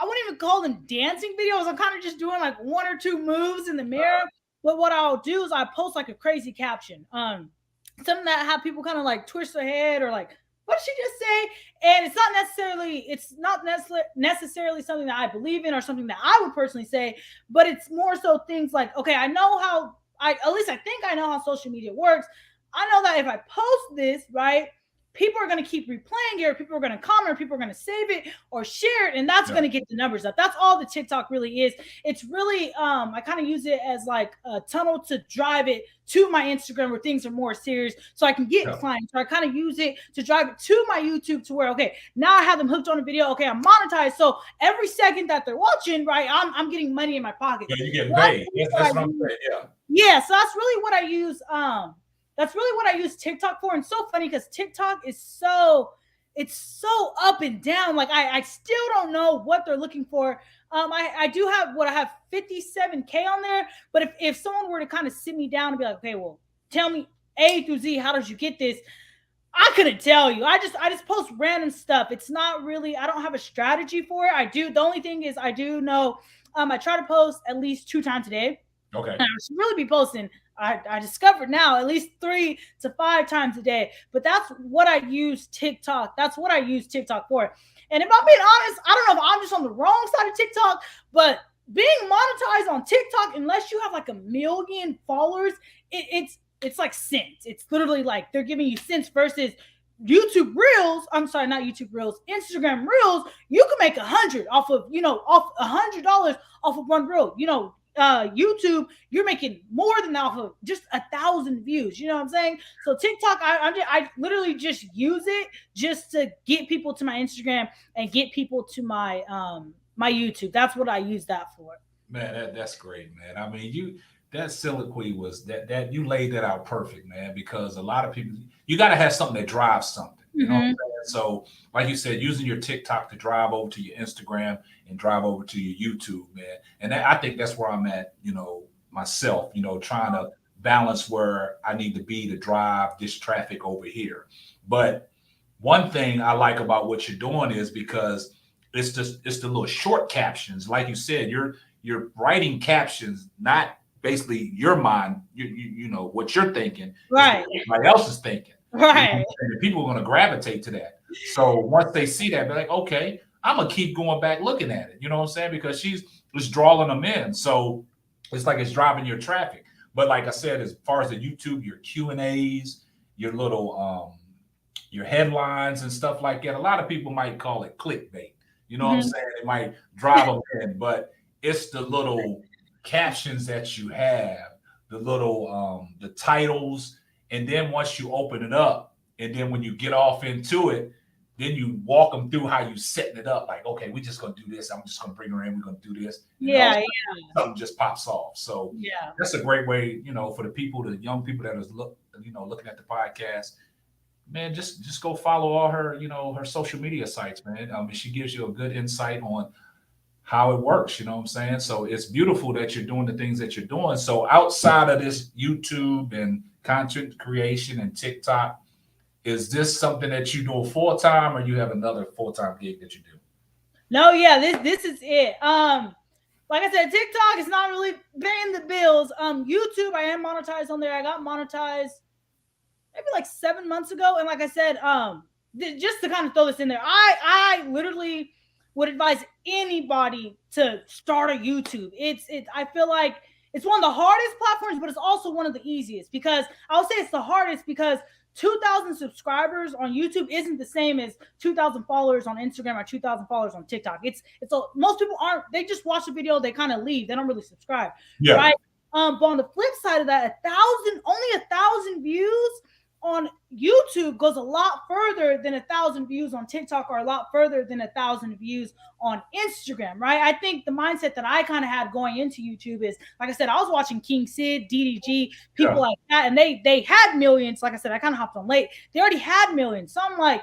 wouldn't even call them dancing videos. I'm kind of just doing 1 or 2 moves in the mirror. But what I'll do is I post a crazy caption. Something that have people kind of twist their head or what did she just say? And it's not necessarily something that I believe in or something that I would personally say, but it's more so things like, okay, I know how, at least I think I know how social media works. I know that if I post this, right, people are going to keep replaying it, or people are going to comment, or people are going to save it or share it, and that's going to get the numbers up. That's all the TikTok really is. It's really, I kind of use it as a tunnel to drive it to my Instagram where things are more serious so I can get clients. So I kind of use it to drive it to my YouTube to where, okay, now I have them hooked on a video. Okay, I'm monetized. So every second that they're watching, right, I'm getting money in my pocket. Yeah, you're getting paid. That's what I'm saying. Yeah, so that's really what I use. That's really what I use TikTok for. And so funny because TikTok is so up and down. I still don't know what they're looking for. I do have 57K on there. But if someone were to kind of sit me down and be like, okay, well, tell me A through Z, how did you get this? I couldn't tell you. I just post random stuff. It's not really, I don't have a strategy for it. The only thing is I do know, I try to post at least 2 times a day. Okay. I should really be posting I discovered now at least 3 to 5 times a day. But that's what I use TikTok. That's what I use TikTok for. And if I'm being honest, I don't know if I'm just on the wrong side of TikTok, but being monetized on TikTok, unless you have like 1 million followers, it's like cents. It's literally like they're giving you cents versus YouTube Reels. I'm sorry, not YouTube Reels. Instagram Reels. You can make 100 off of off $100 off of one reel. YouTube, you're making more than that off of just 1,000 views. You know what I'm saying? So TikTok, I literally just use it just to get people to my Instagram and get people to my my YouTube. That's what I use that for. Man, that's great, man. I mean, that soliloquy was that you laid that out perfect, man, because a lot of people, you got to have something that drives something. You know what I'm saying? So, like you said, using your TikTok to drive over to your Instagram and drive over to your YouTube, man. And I think that's where I'm at, myself, trying to balance where I need to be to drive this traffic over here. But one thing I like about what you're doing is because it's the little short captions. Like you said, you're writing captions, not basically your mind, you know what you're thinking, right? Everybody else is thinking, right? And people are going to gravitate to that. So once they see that, they're like, okay, I'm gonna keep going back looking at it. You know what I'm saying? Because she's drawing them in. So it's like it's driving your traffic. But like I said, as far as the YouTube, your Q&As, your little your headlines and stuff like that, a lot of people might call it clickbait. You know what I'm saying? It might drive them in, but it's the little captions that you have, the little the titles, and then once you open it up, and then when you get off into it, then you walk them through how you setting it up. Like, okay, we're just gonna do this. I'm just gonna bring her in. We're gonna do this. And something just pops off. So that's a great way, for the people, the young people that is looking at the podcast. Man, just go follow all her, her social media sites, man. She gives you a good insight on how it works, you know what I'm saying? So it's beautiful that you're doing the things that you're doing. So outside of this YouTube and content creation and TikTok, is this something that you do full time, or you have another full-time gig that you do? No, this is it. Like I said, TikTok is not really paying the bills. YouTube, I am monetized on there. I got monetized maybe like 7 months ago. And like I said, just to kind of throw this in there, I literally would advise anybody to start a YouTube. I feel like it's one of the hardest platforms, but it's also one of the easiest, because I'll say it's the hardest because 2,000 subscribers on YouTube isn't the same as 2,000 followers on Instagram or 2,000 followers on TikTok. Most people they just watch the video, they kind of leave, they don't really subscribe. Yeah. Right. But on the flip side of that, only 1,000 views on YouTube goes a lot further than 1,000 views on TikTok, or a lot further than 1,000 views on Instagram, right? I think the mindset that I kind of had going into YouTube is, like I said, I was watching King Sid, DDG, people like that, and they had millions. Like I said, I kind of hopped on late. They already had millions. So I'm like,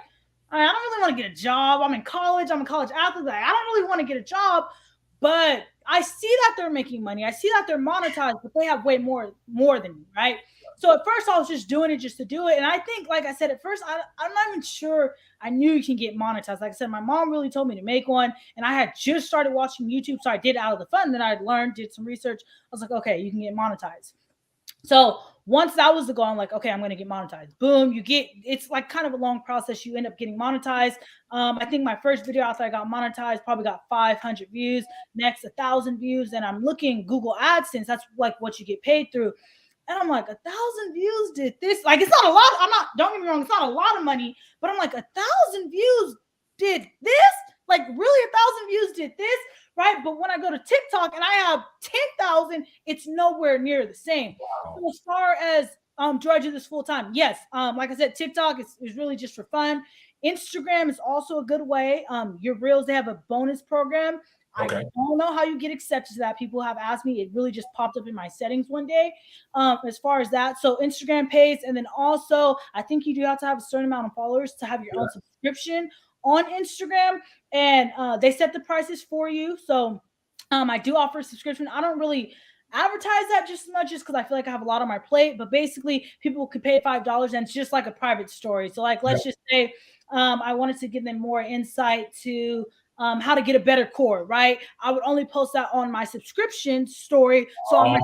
I don't really want to get a job. I'm in college. I'm a college athlete. Like, I don't really want to get a job, but I see that they're making money. I see that they're monetized, but they have way more than me, right? So at first I was just doing it just to do it. And I think, like I said, at first, I'm not even sure I knew you can get monetized. Like I said, my mom really told me to make one, and I had just started watching YouTube. So I did it out of the fun. Then I learned, did some research. I was like, okay, you can get monetized. So once that was the goal, I'm like, okay, I'm going to get monetized. Boom. It's like kind of a long process. You end up getting monetized. I think my first video after I got monetized probably got 500 views. Next, 1,000 views. And I'm looking Google AdSense. That's like what you get paid through. And I'm like, 1,000 views did this. Like, it's not a lot. Don't get me wrong, it's not a lot of money, but I'm like, 1,000 views did this? Like, really, 1,000 views did this, right? But when I go to TikTok and I have 10,000, it's nowhere near the same. Wow. So as far as do I do this full time? Yes. Like I said, TikTok is really just for fun. Instagram is also a good way. Your Reels, they have a bonus program. Okay. I don't know how you get accepted to that. People have asked me. It really just popped up in my settings one day. As far as that, so Instagram pays, and then also I think you do have to have a certain amount of followers to have your own subscription on Instagram, and they set the prices for you. So I do offer a subscription. I don't really advertise that just as much, just because I feel like I have a lot on my plate. But basically, people could pay $5, and it's just like a private story. So like, let's just say I wanted to give them more insight to how to get a better core, right? I would only post that on my subscription story. So on my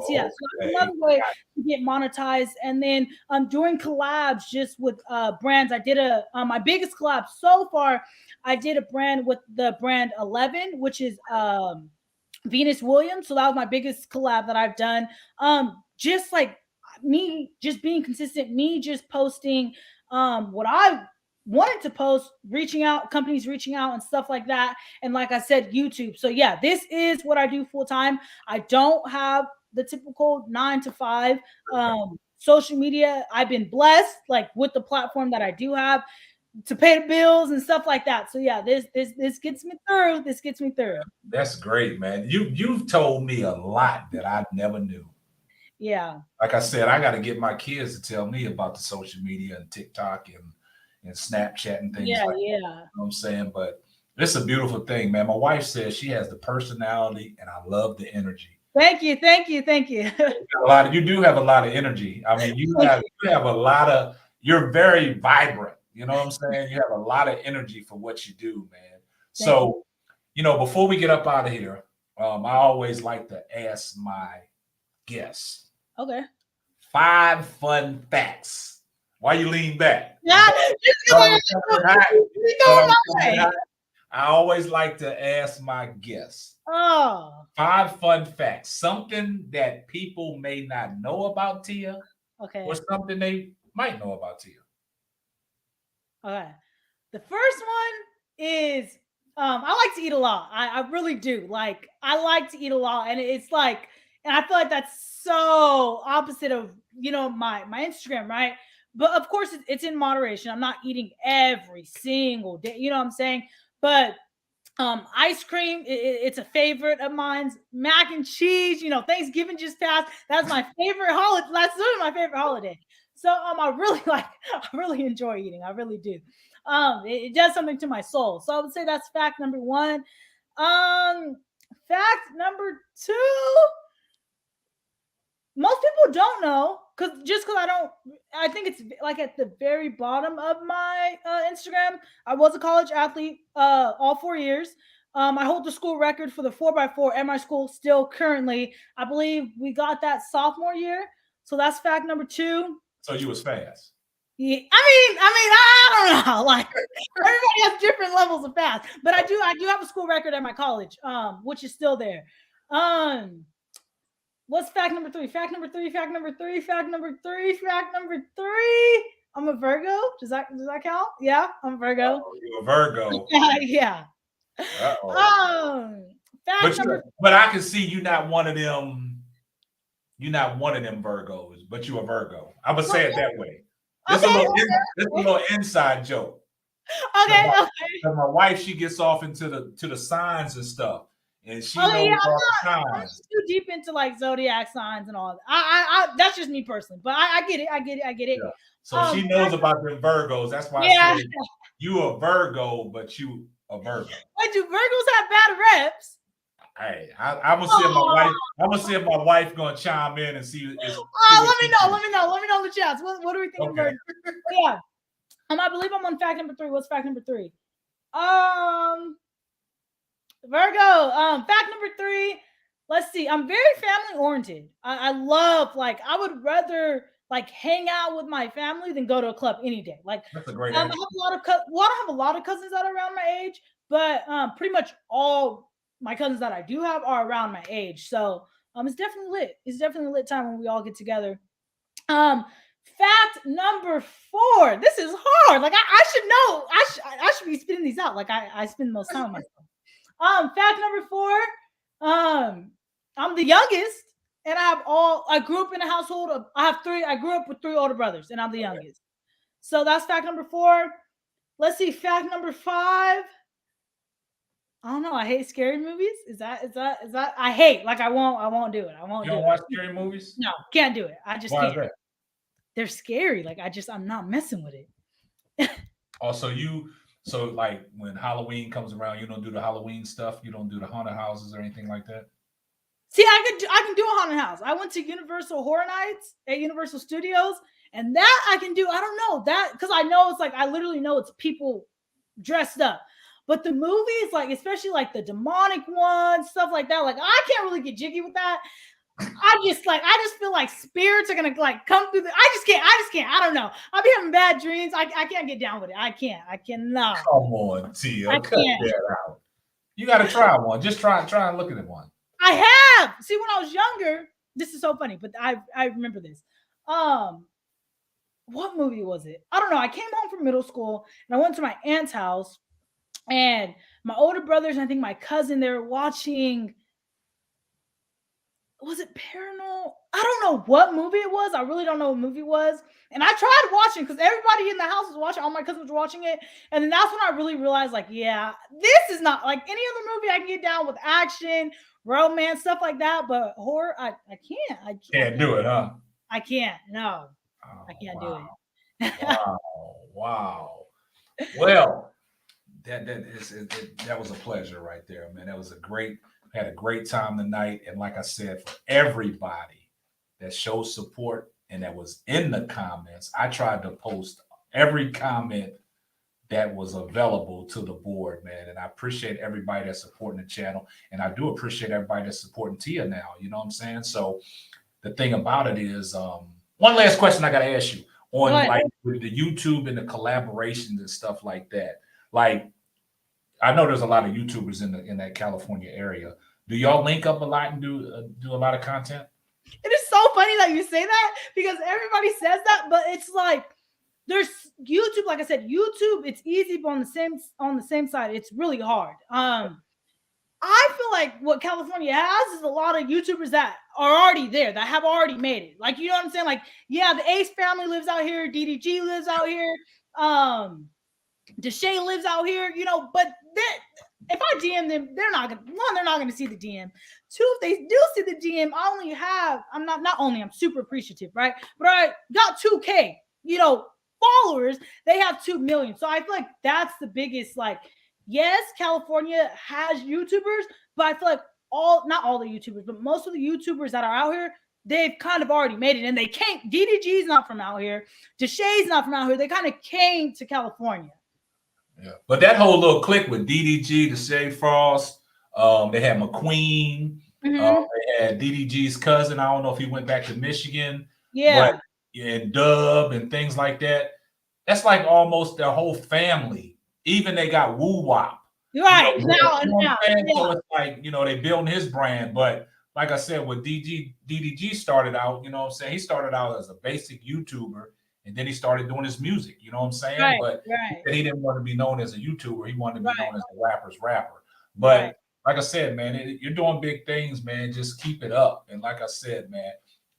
yeah, so that's another way to get monetized. And then doing collabs just with brands. I did my biggest collab so far. I did a brand with the brand 11, which is Venus Williams. So that was my biggest collab that I've done. Just like me, just being consistent, me just posting what I wanted to post, reaching out, companies reaching out and stuff like that. And like I said, YouTube. So yeah, this is what I do full time. I don't have the typical 9 to 5 social media. I've been blessed like with the platform that I do have to pay the bills and stuff like that. So yeah, this gets me through. This gets me through. That's great, man. You've told me a lot that I never knew. Yeah. Like I said, I got to get my kids to tell me about the social media and TikTok and Snapchat and things like that. You know what I'm saying? But it's a beautiful thing, man. My wife says she has the personality and I love the energy. Thank you. You do have a lot of energy. I mean, you have a lot of, you're very vibrant. You know what I'm saying? You have a lot of energy for what you do, man. So, you know, before we get up out of here, I always like to ask my guests. Okay. 5 fun facts. Why you lean back? Yeah. I always like to ask my guests. 5 fun facts. Something that people may not know about Tia. Okay. Or something they might know about Tia. Okay. The first one is I like to eat a lot. I really do. Like I like to eat a lot. And it's like, and I feel like that's so opposite of, you know, my Instagram, right? But of course it's in moderation. I'm not eating every single day, you know what I'm saying? But ice cream, it's a favorite of mine. Mac and cheese, you know, Thanksgiving just passed. That's my favorite holiday. That's really my favorite holiday. So I really enjoy eating. I really do. It does something to my soul. So I would say that's fact number 1. Fact number 2. Most people don't know because I think it's like at the very bottom of my Instagram. I was a college athlete all 4 years. I hold the school record for the 4x4 at my school still currently. I believe we got that sophomore year. So that's fact number 2. So you was fast. Yeah, I don't know. Like everybody has different levels of fast, but I do have a school record at my college, which is still there. What's fact number 3? Fact number 3. I'm a Virgo. Does that count? Yeah, I'm a Virgo. Oh, you're a Virgo. Yeah. But I can see you not one of them. You're not one of them Virgos, but you're a Virgo. I would say it that way. This is a little inside joke. Okay. My wife, she gets off into the signs and stuff. And she knows I'm not too deep into like zodiac signs and all that. I that's just me personally, but I get it. Yeah. So she knows about them Virgos. That's why I say you a Virgo, but you a Virgo. Wait, do Virgos have bad reps? Hey, I'm gonna see if my wife. I'm gonna see if my wife gonna chime in and see. Let me know in the chats. What are we thinking? Okay. Yeah. I believe I'm on fact number 3. What's fact number 3? Virgo. Fact number 3. Let's see. I'm very family oriented. I love, like, I would rather like hang out with my family than go to a club any day. Like, that's a great I have a lot of cousins that are around my age, but pretty much all my cousins that I do have are around my age. So it's definitely lit. It's definitely a lit time when we all get together. Fact number 4. This is hard. Like I should know. I should be spitting these out. Like I spend the most time with myself. Fact number 4. I'm the youngest, and I grew up in a household of I grew up with 3 older brothers, and I'm the youngest. So that's fact number 4. Let's see, fact number 5. I don't know. I hate scary movies. Is that? I hate. Like I won't do it. I won't. You don't watch scary movies? No, can't do it. I just Why can't. Is that? They're scary. Like I'm not messing with it. So like when Halloween comes around, you don't do the Halloween stuff. You don't do the haunted houses or anything like that. See, I can do a haunted house. I went to Universal Horror Nights at Universal Studios, and that I can do. I don't know that because I know it's like I literally know it's people dressed up. But the movies, like especially like the demonic ones, stuff like that, like I can't really get jiggy with that. I just feel like spirits are gonna like come through. I just can't. I don't know. I'll be having bad dreams. I can't get down with it. I cannot. Come on, Tia. I Cut can't. that out. You got to try one. Just try and look at one. I have. See, when I was younger, this is so funny, but I remember this. What movie was it? I don't know. I came home from middle school and I went to my aunt's house, and my older brothers, and I think my cousin, they were watching. Was it Paranormal? I don't know what movie it was. I really don't know what movie it was. And I tried watching because everybody in the house was watching. All my cousins were watching it. And then that's when I really realized, like, yeah, this is not like any other movie I can get down with action, romance, stuff like that. But horror, I can't. I can't do it, huh? I can't. No, I can't do it. Wow. Well, that was a pleasure right there, man. That was had a great time tonight. And like I said, for everybody that showed support and that was in the comments, I tried to post every comment that was available to the board, man. And I appreciate everybody that's supporting the channel. And I do appreciate everybody that's supporting Tia now. You know what I'm saying? So the thing about it is, one last question I got to ask you on like with the YouTube and the collaborations and stuff like that. Like, I know there's a lot of YouTubers in that California area. Do y'all link up a lot and do a lot of content? It is so funny that you say that because everybody says that, but it's like there's YouTube. Like I said, YouTube, it's easy, but on the same side, it's really hard. I feel like what California has is a lot of YouTubers that are already there, that have already made it. Like, you know what I'm saying? Like, yeah, the Ace family lives out here, DDG lives out here, Deshae lives out here, you know, but if I DM them, they're not gonna see the DM. Two, if they do see the DM, I'm super appreciative, right? But I got 2K, you know, followers. They have 2 million. So I feel like that's the biggest, like, yes, California has YouTubers, but I feel like not all the YouTubers, but most of the YouTubers that are out here, they've kind of already made it, and they came. DDG's not from out here. Deshae's not from out here. They kind of came to California. Yeah, but that whole little clique with DDG, Deshae Frost, they had McQueen, they had DDG's cousin. I don't know if he went back to Michigan, and Dub and things like that. That's like almost their whole family. Even they got Woo Wop. Right. You know, So it's like, you know, they building his brand. But like I said, with DDG started out, you know what I'm saying? He started out as a basic YouTuber, and then he started doing his music, you know what I'm saying? Right, but he didn't want to be known as a YouTuber. He wanted to be known as a rapper's rapper. But like I said, man, you're doing big things, man. Just keep it up. And like I said, man,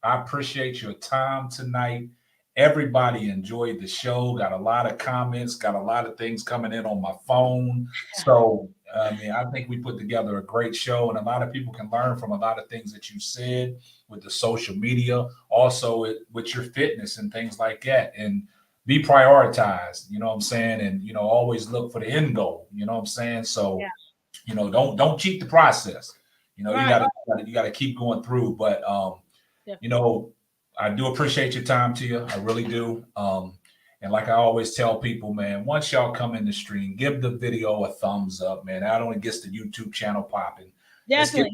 I appreciate your time tonight. Everybody enjoyed the show. Got a lot of comments, got a lot of things coming in on my phone. So, I mean, I think we put together a great show, and a lot of people can learn from a lot of things that you said with the social media, also with your fitness and things like that. And be prioritized, you know what I'm saying? And, you know, always look for the end goal, you know what I'm saying? So, you know, don't cheat the process. You know, you gotta keep going through. But, you know, I do appreciate your time, Tia. I really do. And like I always tell people, man, once y'all come in the stream, give the video a thumbs up, man. That only gets the YouTube channel popping. Definitely,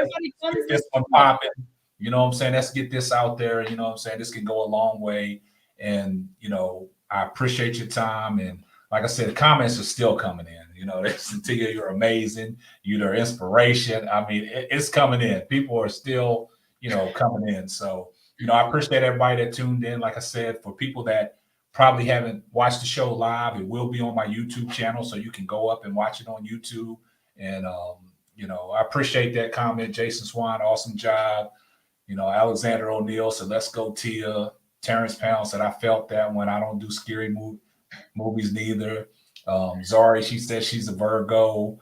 Everybody get this one popping. You know what I'm saying? Let's get this out there. You know what I'm saying? This can go a long way. And, you know, I appreciate your time. And like I said, the comments are still coming in. You know, Tia, you're amazing. You're inspiration. I mean, it's coming in. People are still, you know, coming in. So, you know, I appreciate everybody that tuned in. Like I said, for people that probably haven't watched the show live, it will be on my YouTube channel, so you can go up and watch it on YouTube. And, you know, I appreciate that comment. Jason Swan, awesome job. You know, Alexander O'Neill said, let's go, Tia. Terrence Pound said, I felt that when I don't do scary movies neither. Zari, she said she's a Virgo.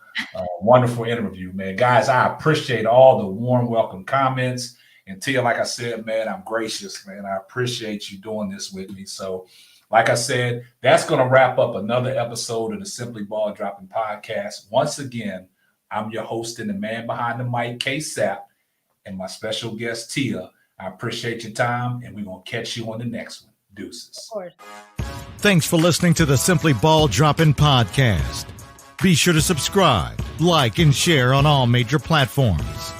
Wonderful interview, man. Guys, I appreciate all the warm welcome comments. And Tia, like I said, man, I'm gracious, man. I appreciate you doing this with me. So, like I said, that's going to wrap up another episode of the Simply Ball Dropping Podcast. Once again, I'm your host and the man behind the mic, K-Sap, and my special guest, Tia. I appreciate your time, and we're going to catch you on the next one. Deuces. Thanks for listening to the Simply Ball Dropping Podcast. Be sure to subscribe, like, and share on all major platforms.